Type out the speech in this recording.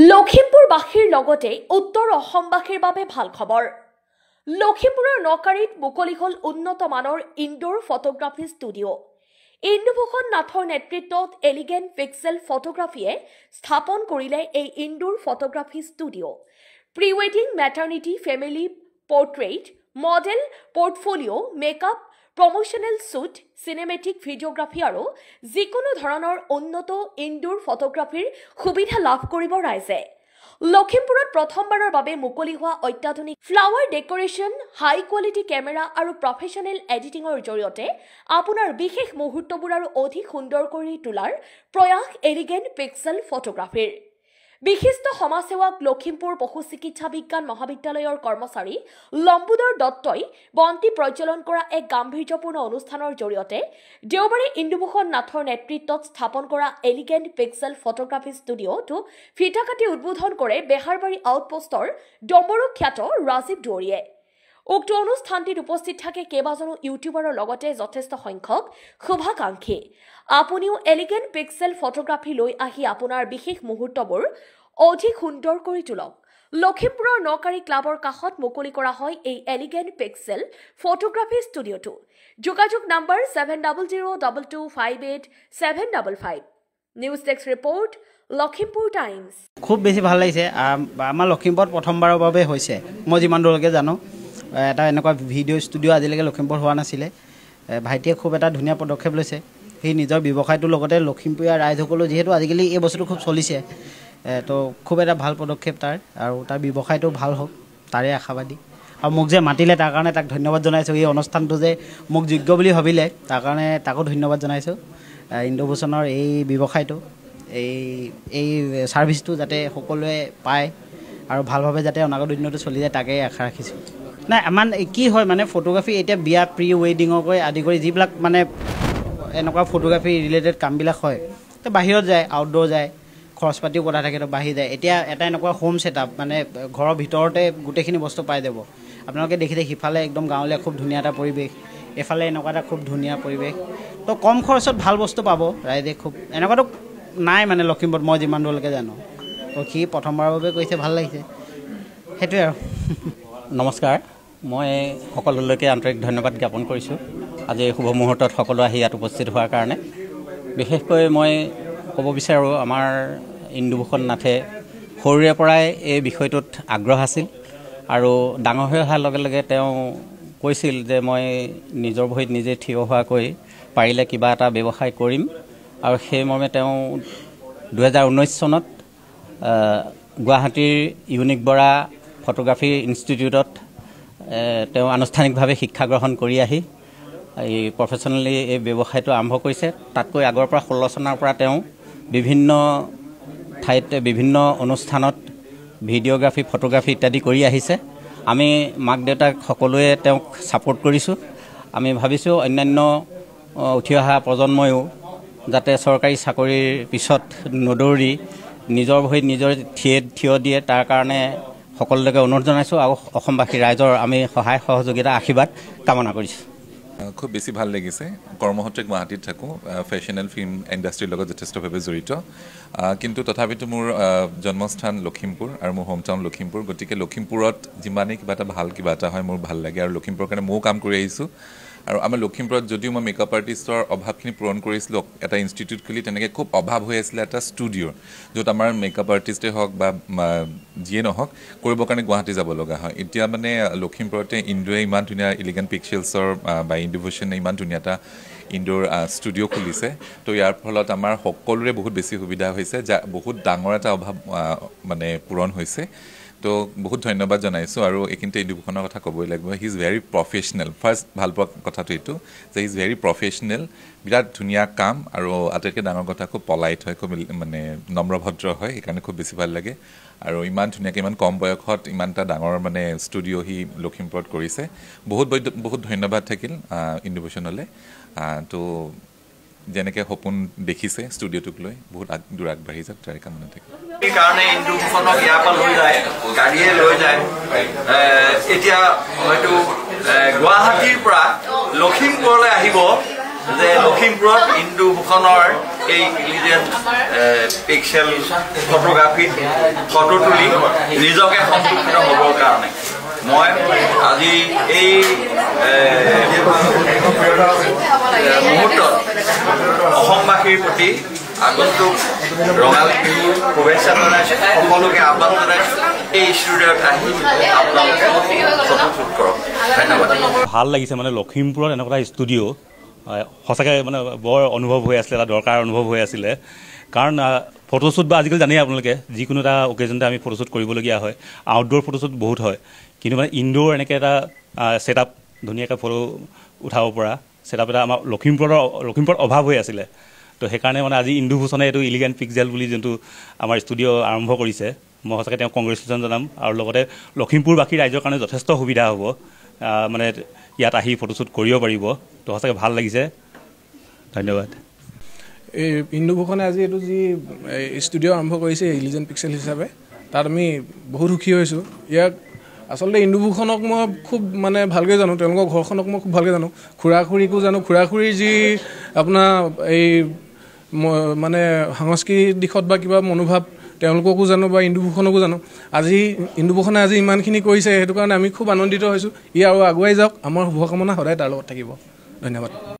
লখিমপুৰবাসীৰ লগতে উত্তৰ অসমবাসীৰ বাবে ভাল খবৰ। লখিমপুৰৰ নকাৰীত মুকলি হ'ল উন্নত মানৰ ইনডোৰ ফটোগ্ৰাফী ষ্টুডিঅ'। ইন্দুভূষণ নাথৰ নেতৃত্বত এলিগেণ্ট পিক্সেল ফটোগ্ৰাফীয়ে স্থাপন কৰিলে এই ইনডোৰ ফটোগ্ৰাফী ষ্টুডিঅ'। প্ৰি ৱেডিং, maternity, family portrait, model, portfolio', makeup, promotional shoot, cinematic videography আৰু যিকোনো ধৰণৰ উন্নত ইনডোৰ ফটোগ্ৰাফীৰ সুবিধা লাভ কৰিব ৰাইজে। লখিমপুৰত প্ৰথমবাৰৰ বাবে মুকলি হোৱা অত্যাধুনিক ফ্লাৱাৰ ডেকৰেশ্যন, হাই কোৱালিটি কেমেৰা আৰু প্ৰফেশ্যনেল এডিটিঙৰ জৰিয়তে আপোনাৰ বিশেষ মুহূৰ্তবোৰ আৰু অধিক সুন্দৰ কৰি তোলাৰ প্ৰয়াস এলিগেণ্ট পিক্সেল ফটোগ্ৰাফীৰ। বিশিষ্ট সমাজসেৱক লখিমপুৰ পশু চিকিৎসা বিজ্ঞান মহাবিদ্যালয়ৰ কৰ্মচাৰী লম্বোদৰ দত্তই বন্তি প্ৰজ্বলন কৰা এক গাম্ভীৰ্যপূৰ্ণ অনুষ্ঠানৰ জৰিয়তে দেওবাৰে ইন্দুভূষণ নাথৰ নেতৃত্বত স্থাপন কৰা এলিগেণ্ট পিক্সেল ফটোগ্ৰাফী ষ্টুডিঅ'টো ফিটা কাটি উদ্বোধন কৰে বেহাৰবাৰী আউটপোষ্টৰ ডম্বৰু খ্যাত ৰাজীৱ দুৱৰীয়ে। উক্ত অনুষ্ঠানটিত উপস্থিত থাকে কেইবাজনো ইউটিউবাৰৰ লগতে যথেষ্ট সংখ্যক শুভাকাংক্ষী। আপুনিও এলিগেণ্ট পিক্সেল ফটোগ্ৰাফী লৈ আহি আপোনাৰ বিশেষ মুহূৰ্তবোৰ অধিক সুন্দৰ কৰি তোলক। লখিমপুৰৰ নকাৰী ক্লাবৰ কাষত মুকলি কৰা হয় এই এলিগেণ্ট পিক্সেল ফটোগ্ৰাফী ষ্টুডিঅ'টো। যোগাযোগ নম্বৰ 7002258755। News desk report, Lakhimpur times. খুব বেছি ভাল লাগিছে। আমাৰ লখিমপুৰত প্ৰথমবাৰৰ বাবে হৈছে, মই যিমান দূৰলৈকে জানো। এটা এনেকুৱা ভিডিঅ' ষ্টুডিঅ' আজিলৈকে লখিমপুৰত হোৱা নাছিলে। ভাইটিয়ে খুব এটা ধুনীয়া পদক্ষেপ লৈছে। সি নিজৰ ব্যৱসায়টোৰ লগতে লখিমপুৰীয়া ৰাইজসকলো, যিহেতু আজিকালি এই বস্তুটো খুব চলিছে, তো খুব এটা ভাল পদক্ষেপ তাৰ, আৰু তাৰ ব্যৱসায়টো ভাল হওক তাৰে আশাবাদী। আৰু মোক যে মাতিলে তাৰ কাৰণে তাক ধন্যবাদ জনাইছোঁ। এই অনুষ্ঠানটো যে মোক যোগ্য বুলি ভাবিলে তাৰ কাৰণে তাকো ধন্যবাদ জনাইছোঁ। ইন্দুভূষণৰ এই ব্যৱসায়টো, এই ছাৰ্ভিচটো যাতে সকলোৱে পায় আৰু ভালভাৱে যাতে অনাগত দিনতো চলি যায়, তাকেই আশা ৰাখিছোঁ। নাই, আমাৰ কি হয় মানে ফটোগ্ৰাফী এতিয়া বিয়া, প্ৰি ৱেডিঙকৈ আদি কৰি যিবিলাক মানে এনেকুৱা ফটোগ্ৰাফী ৰিলেটেড কামবিলাক হয়, তো বাহিৰত যায়, আউটডোৰ যায়, খৰচ পাতিও কথা থাকে, তো বাঢ়ি যায়। এতিয়া এটা এনেকুৱা হোম ছেটআপ, মানে ঘৰৰ ভিতৰতে গোটেইখিনি বস্তু পাই যাব। আপোনালোকে দেখিছে সিফালে একদম গাঁৱলীয়া খুব ধুনীয়া এটা পৰিৱেশ, এফালে এনেকুৱা এটা খুব ধুনীয়া পৰিৱেশ। তো কম খৰচত ভাল বস্তু পাব ৰাইজে। খুব এনেকুৱাতো নাই মানে লখিমপুৰত, মই যিমান দূৰলৈকে জানো। তো সি প্ৰথমবাৰৰ বাবে কৈছে, ভাল লাগিছে, সেইটোৱে আৰু। নমস্কাৰ, মই সকলোলৈকে আন্তৰিক ধন্যবাদ জ্ঞাপন কৰিছোঁ আজি এই শুভ মুহূৰ্তত সকলো আহি ইয়াত উপস্থিত হোৱাৰ কাৰণে। বিশেষকৈ মই ক'ব বিচাৰোঁ, আমাৰ ইন্দুভূষণ নাথে সৰুৰে পৰাই এই বিষয়টোত আগ্ৰহ আছিল, আৰু ডাঙৰ হৈ অহাৰ লগে লগে তেওঁ কৈছিল যে মই নিজৰ ভৰিত নিজে থিয় হোৱাকৈ পাৰিলে কিবা এটা ব্যৱসায় কৰিম। আৰু সেইমৰ্মে তেওঁ 2019 চনত গুৱাহাটীৰ ইউনিক বৰা ফটোগ্ৰাফী ইনষ্টিটিউটত তেওঁ আনুষ্ঠানিকভাৱে শিক্ষা গ্ৰহণ কৰি আহি এই প্ৰফেশ্যনেলি এই ব্যৱসায়টো আৰম্ভ কৰিছে। তাতকৈ আগৰ পৰা 16 চনৰ পৰা তেওঁ বিভিন্ন ঠাইত বিভিন্ন অনুষ্ঠানত ভিডিঅ'গ্ৰাফী, ফটোগ্ৰাফী ইত্যাদি কৰি আহিছে। আমি মাক দেউতাক সকলোৱে তেওঁক ছাপোৰ্ট কৰিছোঁ। আমি ভাবিছোঁ অন্যান্য উঠি অহা প্ৰজন্ময়ো যাতে চৰকাৰী চাকৰিৰ পিছত নদৌৰি নিজৰ ভৰিত নিজৰ থিয় দিয়ে, তাৰ কাৰণে সকলোলৈকে অনুৰোধ জনাইছোঁ। আৰু অসমবাসী ৰাইজৰ আমি সহায় সহযোগিতা, আশীৰ্বাদ কামনা কৰিছোঁ। খুব বেছি ভাল লাগিছে। কৰ্মসূত্ৰে গুৱাহাটীত থাকোঁ, ফেশ্বনেল ফিল্ম ইণ্ডাষ্ট্ৰীৰ লগত যথেষ্টভাৱে জড়িত, কিন্তু তথাপিতো মোৰ জন্মস্থান লখিমপুৰ আৰু মোৰ হোম টাউন লখিমপুৰ। গতিকে লখিমপুৰত যিমানেই কিবা এটা ভাল কিবা এটা হয় মোৰ ভাল লাগে, আৰু লখিমপুৰৰ কাৰণে ময়ো কাম কৰি আহিছোঁ। আৰু আমাৰ লখিমপুৰত যদিও মই মেকআপ আৰ্টিষ্টৰ অভাৱখিনি পূৰণ কৰিছিলোঁ, এটা ইনষ্টিটিউট খুলি তেনেকৈ খুব অভাৱ হৈ আছিলে এটা ষ্টুডিঅ'ৰ, য'ত আমাৰ মেকআপ আৰ্টিষ্টেই হওক বা যিয়ে নহওক কৰিবৰ কাৰণে গুৱাহাটী যাব লগা হয়। এতিয়া মানে লখিমপুৰতে ইণ্ডোৱে ইমান ধুনীয়া এলিগেণ্ট পিক্সেলছৰ বা ইন্দুভূষণে ইমান ধুনীয়া এটা ইনডোৰ ষ্টুডিঅ' খুলিছে। তো ইয়াৰ ফলত আমাৰ সকলোৰে বহুত বেছি সুবিধা হৈছে, বহুত ডাঙৰ এটা অভাৱ মানে পূৰণ হৈছে। তো বহুত ধন্যবাদ জনাইছোঁ। আৰু এইখিনিতে ইন্দুভূষণৰ কথা ক'বই লাগিব, he is very professional. First ভাল পোৱা কথাটো এইটো যে হি ইজ ভেৰি প্ৰফেচনেল, বিৰাট ধুনীয়া কাম, আৰু আটাইতকৈ ডাঙৰ কথা খুব পলাইট হয়, খুব মানে নম্ৰভদ্ৰ হয়, সেইকাৰণে খুব বেছি ভাল লাগে। আৰু ইমান ধুনীয়াকৈ ইমান কম বয়সত ইমান এটা ডাঙৰ মানে ষ্টুডিঅ' সি লখিমপুৰত কৰিছে। বহুত ধন্যবাদ থাকিল ইন্দুভূষণলৈ। তো যেনেকৈ সপোন দেখিছে ষ্টুডিঅ'টোক লৈ, বহুত দূৰ আগবাঢ়ি যাওক, তাৰে কামনা থাকিল। সেইকাৰণে ইন্দুভূষণক ইয়াৰ পৰা লৈ যায়, গাড়ীয়ে লৈ যায়। এতিয়া হয়তো গুৱাহাটীৰ পৰা লখিমপুৰলৈ আহিব যে লখিমপুৰত ইন্দুভূষণৰ এই ইলিজেণ্ট পিক্সেল ফটোগ্ৰাফীত ফটো তুলি নিজকে সন্তুষ্ট হ'বৰ কাৰণে মই আজি এই মুহূৰ্তত অসমবাসীৰ প্ৰতি আগন্তুক ৰঙালী বিহুৰ শুভেচ্ছা জনাইছোঁ সকলোকে আহ্বান জনাইছোঁ এই ষ্টুডিঅ'ত আহি আপোনালোকে ফটোশ্বুট কৰক ধন্যবাদ ভাল লাগিছে মানে লখিমপুৰত এনেকুৱা ষ্টুডিঅ' সঁচাকৈ মানে বৰ অনুভৱ হৈ আছিলে এটা দৰকাৰ অনুভৱ হৈ আছিলে কাৰণ ফটোশ্বুট বা আজিকালি জানেই আপোনালোকে যিকোনো এটা অকেজনতে আমি ফটোশ্বুট কৰিবলগীয়া হয় আউটডোৰ ফটোশ্বুট বহুত হয় কিন্তু মানে ইনডোৰ এনেকৈ এটা ছেটআপ ধুনীয়াকৈ ফটো উঠাব পৰা ছেটআপ এটা আমাৰ লখিমপুৰত অভাৱ হৈ আছিলে তো সেইকাৰণে মানে আজি ইন্দুভূষণে এইটো ইলিগেণ্ট পিক্সেল বুলি যোনটো আমাৰ ষ্টুডিঅ' আৰম্ভ কৰিছে মই সঁচাকৈ তেওঁক কংগ্ৰেচুলেশ্যন জনাম আৰু লগতে লখিমপুৰবাসী ৰাইজৰ কাৰণে যথেষ্ট সুবিধা হ'ব মানে ইয়াত আহি ফটোশ্বুট কৰিব পাৰিব তো সঁচাকৈ ভাল লাগিছে ধন্যবাদ এই ইন্দুভূষণে আজি এইটো যি ষ্টুডিঅ' আৰম্ভ কৰিছে ইলিজেণ্ট পিক্সেল হিচাপে তাত আমি বহুত সুখী হৈছোঁ ইয়াক আচলতে ইন্দুভূষণক মই খুব মানে ভালকৈ জানো তেওঁলোকৰ ঘৰখনক মই খুব ভালকৈ জানো খুৰা খুৰীকো জানো খুৰা খুৰীৰ যি আপোনাৰ এই মানে সাংস্কৃতিক দিশত বা কিবা মনোভাৱ তেওঁলোককো জানো বা ইন্দুভূষণকো জানো আজি ইন্দুভূষণে আজি ইমানখিনি কৰিছে সেইটো কাৰণে আমি খুব আনন্দিত হৈছোঁ ই আৰু আগুৱাই যাওক আমাৰ শুভকামনা সদায় তাৰ লগত থাকিব ধন্যবাদ